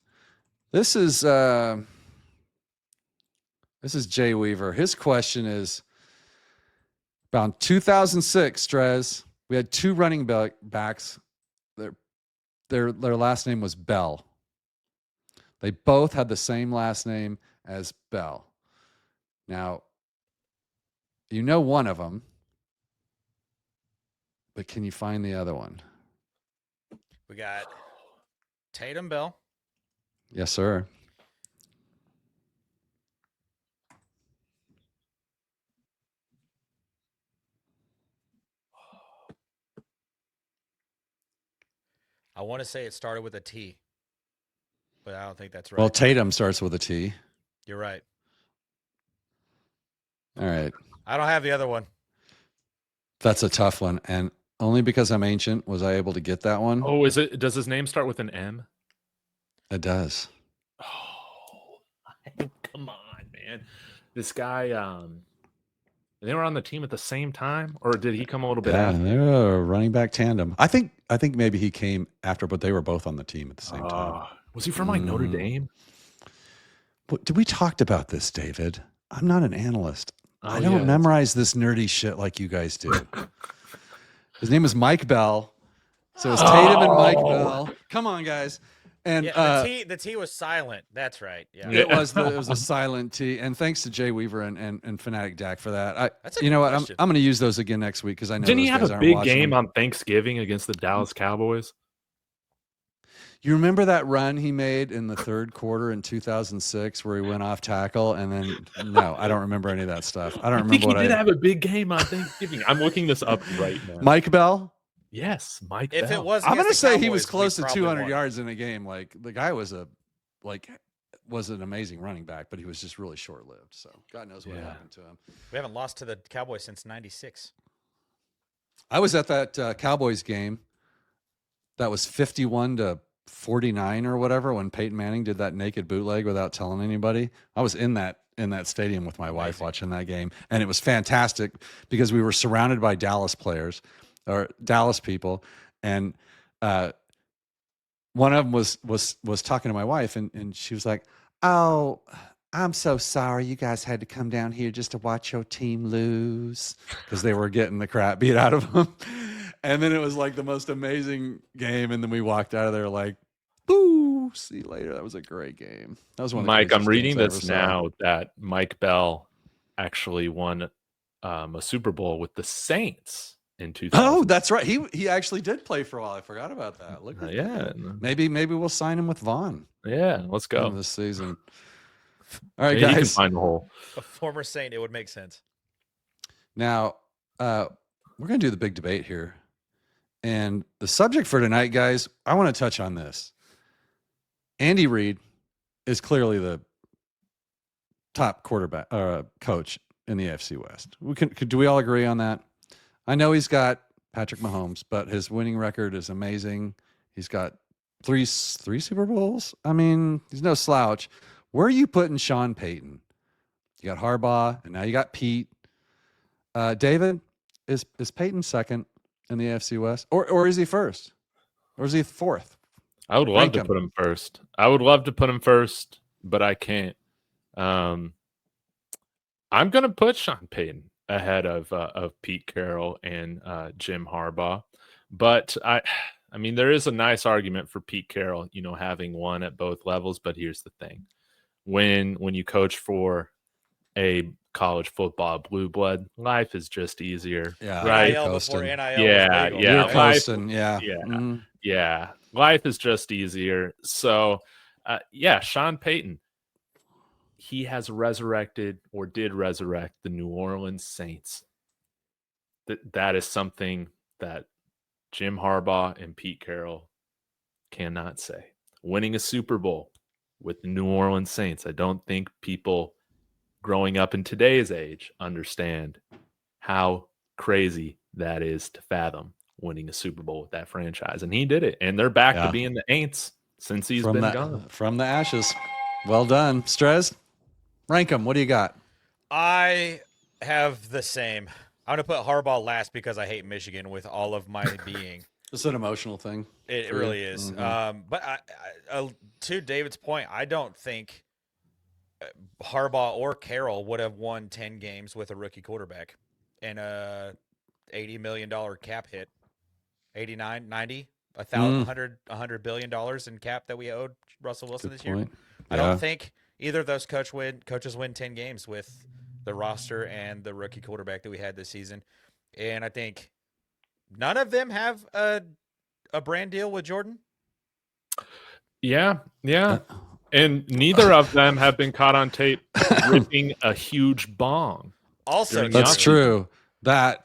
is Jay Weaver. His question is about 2006. Strez, we had 2 running backs. Their last name was Bell. They both had the same last name as Bell. Now, you know one of them, but can you find the other one? We got Tatum Bell. Yes, sir. I want to say it started with a T, but I don't think that's right. Well, Tatum starts with a T. You're right. All right. I don't have the other one. That's a tough one. And only because I'm ancient was I able to get that one. Oh, is it? Does his name start with an M? It does. Oh, come on, man. This guy, they were on the team at the same time, or did he come a little bit Yeah, after? they're a running back tandem. I think maybe he came after, but they were both on the team at the same time. Was he from like Notre Dame? But we talked about this, David. I'm not an analyst. I don't yeah, memorize this nerdy shit like you guys do. His name is Mike Bell. So it's Tatum and Mike Bell. Come on, guys. And the T was silent. That's right. Yeah. it was a silent T. And thanks to Jay Weaver and Fanatic Dak for that. That's a you know good what? question. I'm going to use those again next week because I know. Didn't those he have guys a aren't big watching game them. on Thanksgiving against the Dallas Cowboys? You remember that run he made in the third quarter in 2006 where he went off tackle and then no, I don't remember any of that stuff. I don't remember think what he did have a big game on Thanksgiving. I'm looking this up right now. Mike Bell? Yes, Mike If Bell. it was, I'm going to say he was close to 200 yards in a game. Like the guy was an amazing running back, but he was just really short-lived. So God knows what happened to him. We haven't lost to the Cowboys since '96. I was at that Cowboys game. That was 51-49 or whatever when Peyton Manning did that naked bootleg without telling anybody. I was in that stadium with my wife watching that game, and it was fantastic because we were surrounded by Dallas players or Dallas people, and one of them was talking to my wife, and she was like, "Oh, I'm so sorry you guys had to come down here just to watch your team lose," because they were getting the crap beat out of them. And then it was like the most amazing game, and then we walked out of there like, "Boo! See you later." That was a great game. That was one of the Mike, I'm craziest reading games I this ever saw. now that Mike Bell actually won a Super Bowl with the Saints in 2000. Oh, that's right. He actually did play for a while. I forgot about that. Look, at yeah. that. Maybe we'll sign him with Vaughn Yeah, let's go. this season. All right, Maybe he can guys. find the hole. A former Saint, it would make sense. Now, we're going to do the big debate here. And the subject for tonight, guys, I want to touch on this. Andy Reid is clearly the top quarterback coach in the AFC West. Do we all agree on that? I know he's got Patrick Mahomes, but his winning record is amazing. He's got three Super Bowls. I mean, he's no slouch. Where are you putting Sean Payton? You got Harbaugh, and now you got Pete. David, is Payton second in the AFC West, or is he first, or is he fourth? I would love to put him first. But I can't. I'm gonna put Sean Payton ahead of Pete Carroll and Jim Harbaugh. But I mean, there is a nice argument for Pete Carroll, having won at both levels. But here's the thing: when you coach for a college football blue blood, life is just easier. Yeah, right. NIL before NIL was Yeah, legal, yeah. You're right? coasting, yeah. Yeah. Yeah, life is just easier. So, Sean Payton, he has resurrected or did resurrect the New Orleans Saints. That is something that Jim Harbaugh and Pete Carroll cannot say. Winning a Super Bowl with the New Orleans Saints, I don't think people growing up in today's age understand how crazy that is to fathom. Winning a Super Bowl with that franchise, and he did it, and they're back to being the Aints since he's been gone from the ashes. Well done, Strez. Rank them. What do you got? I have the same. I'm gonna put Harbaugh last because I hate Michigan with all of my being. It's an emotional thing. It really is. Mm-hmm. But to David's point, I don't think Harbaugh or Carroll would have won 10 games with a rookie quarterback and a $80 million cap hit. 89, 90, $100 billion in cap that we owed Russell Wilson this year. I don't think either of those coaches win 10 games with the roster and the rookie quarterback that we had this season. And I think none of them have a brand deal with Jordan. Yeah. And neither of them have been caught on tape ripping a huge bong. Also, that's true. That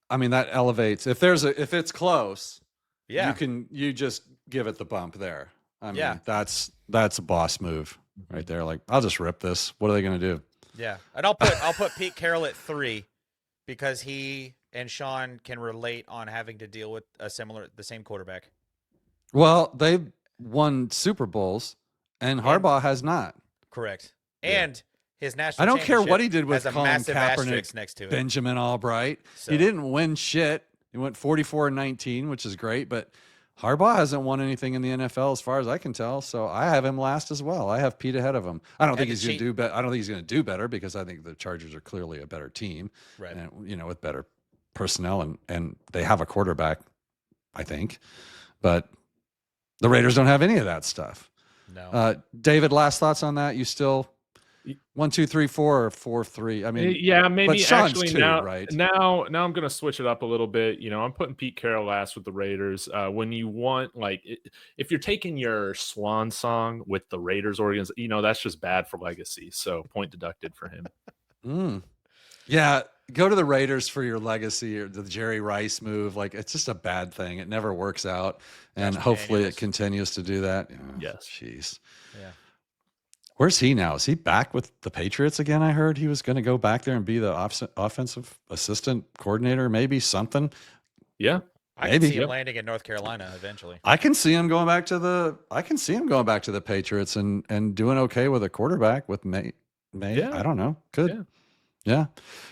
elevates. If it's close, you give it the bump there. I mean, Yeah. that's a boss move right there. Like, I'll just rip this. What are they going to do? Yeah, and I'll put Pete Carroll at 3 because he and Sean can relate on having to deal with the same quarterback. Well, they've won Super Bowls, and Harbaugh has not. Correct. Yeah. And his national I don't care what he did with has a Colin massive asterisk Kaepernick, next to it. Benjamin Albright. So- He didn't win shit. He went 44-19, which is great, but Harbaugh hasn't won anything in the NFL as far as I can tell. So I have him last as well. I have Pete ahead of him. I don't think he's going to do better. I don't think he's going to do better because I think the Chargers are clearly a better team, Right. and with better personnel, and they have a quarterback, I think, but the Raiders don't have any of that stuff. No. David, last thoughts on that? You still 1, 2, 3, 4, or 4, 3? I mean, yeah, maybe but Sean's actually 2, now, right? now I'm gonna switch it up a little bit. I'm putting Pete Carroll last with the Raiders. When you want, if you're taking your swan song with the Raiders organization, that's just bad for legacy. So point deducted for him. Yeah, go to the Raiders for your legacy, or the Jerry Rice move. Like, it's just a bad thing. It never works out, and hopefully it continues to do that. Yes. Jeez. Yeah. Where's he now? Is he back with the Patriots again? I heard he was going to go back there and be the offensive assistant coordinator, maybe something. Yeah. I can see him landing in North Carolina eventually. I can see him going back to the Patriots and doing okay with a quarterback with May. Yeah. I don't know. Could. Yeah.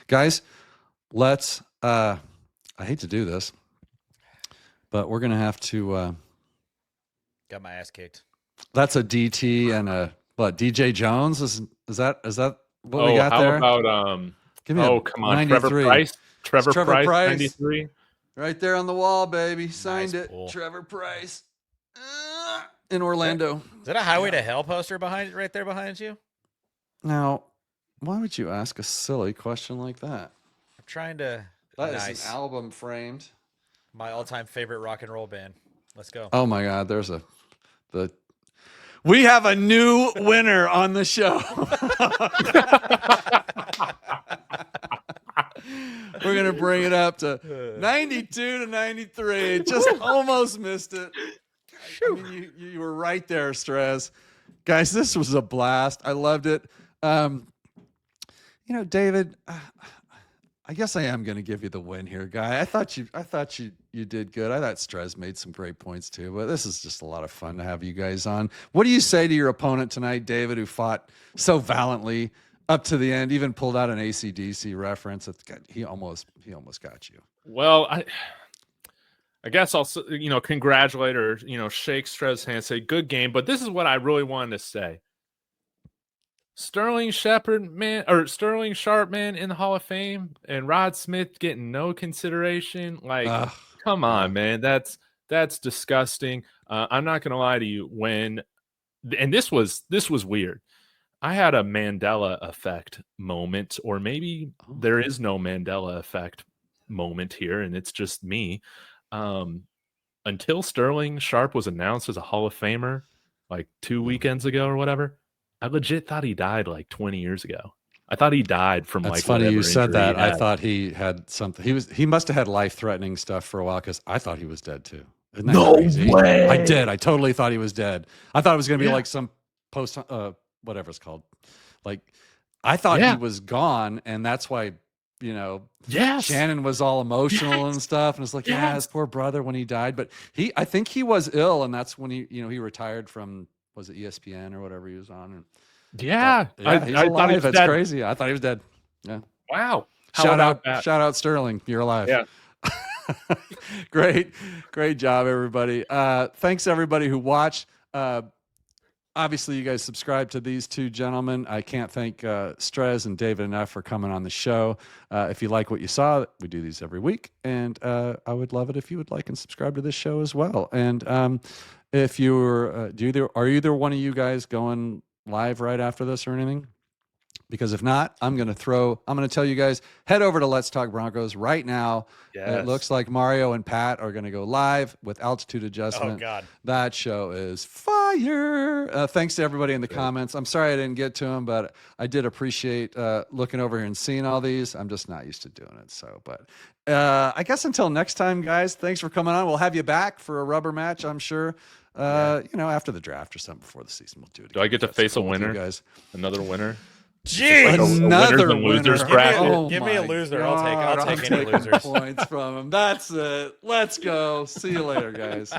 Guys, let's I hate to do this, but we're going to have to got my ass kicked. That's a DT and a DJ Jones is that what we got how there? About Give me come on, 93. Trevor Price. Trevor Price, Price. 93. Right there on the wall, baby. Signed Nice it. pull. Trevor Price. In Orlando. Is that a Highway to Hell poster right there behind you? Now, why would you ask a silly question like that? I'm trying to. That is an album framed. My all-time favorite rock and roll band. Let's go. Oh my God, we have a new winner on the show. We're going to bring it up to 92 to 93. Just almost missed it. I mean, you were right there, Strez. Guys, this was a blast. I loved it. David, I guess I am going to give you the win here, guy. I thought you did good. I thought Strez made some great points too, but this is just a lot of fun to have you guys on. What do you say to your opponent tonight, David, who fought so valiantly up to the end, even pulled out an AC/DC reference? He almost got you. Well, I guess I'll congratulate or shake Strez's hand, say good game. But this is what I really wanted to say. Sterling Sharp, man, in the Hall of Fame, and Rod Smith getting no consideration. Like, come on, man, that's disgusting. I'm not gonna lie to you. And this was weird. I had a Mandela effect moment, or maybe there is no Mandela effect moment here, and it's just me. Until Sterling Sharp was announced as a Hall of Famer, like 2 weekends ago or whatever, I legit thought he died like 20 years ago. I thought he died from That's funny you said that. I thought he had something. He must have had life-threatening stuff for a while because I thought he was dead too. Isn't that crazy? Way. I did. I totally thought he was dead. I thought it was going to be like some post, whatever it's called. Like, I thought he was gone, and that's why, Shannon was all emotional and stuff, and it's like, his poor brother when he died. But I think he was ill, and that's when he retired from, was it ESPN or whatever he was on? He's alive. That's dead. crazy. I thought he was dead. Yeah. Wow. Shout out Sterling. You're alive. Yeah. Great job, everybody. Thanks everybody who watched. Obviously, you guys subscribe to these two gentlemen. I can't thank Strez and David enough for coming on the show. If you like what you saw, we do these every week, and I would love it if you would like and subscribe to this show as well. And if you're, are either one of you guys going live right after this or anything? Because if not, I'm going to tell you guys, head over to Let's Talk Broncos right now. Yes. It looks like Mario and Pat are going to go live with altitude Oh adjustment. God. That show is fire. Thanks to everybody in the comments. I'm sorry I didn't get to them, but I did appreciate looking over here and seeing all these. I'm just not used to doing it. So, but I guess until next time, guys, thanks for coming on. We'll have you back for a rubber match, I'm sure. After the draft or something before the season, we'll do it again. Do I get to That's face a cool with you winner? guys? Another winner? Jeez. Like a Another winners and losers winner. bracket. Oh Give me a my loser. God, I'll take any taking losers. points from him. That's it. Let's go. See you later, guys.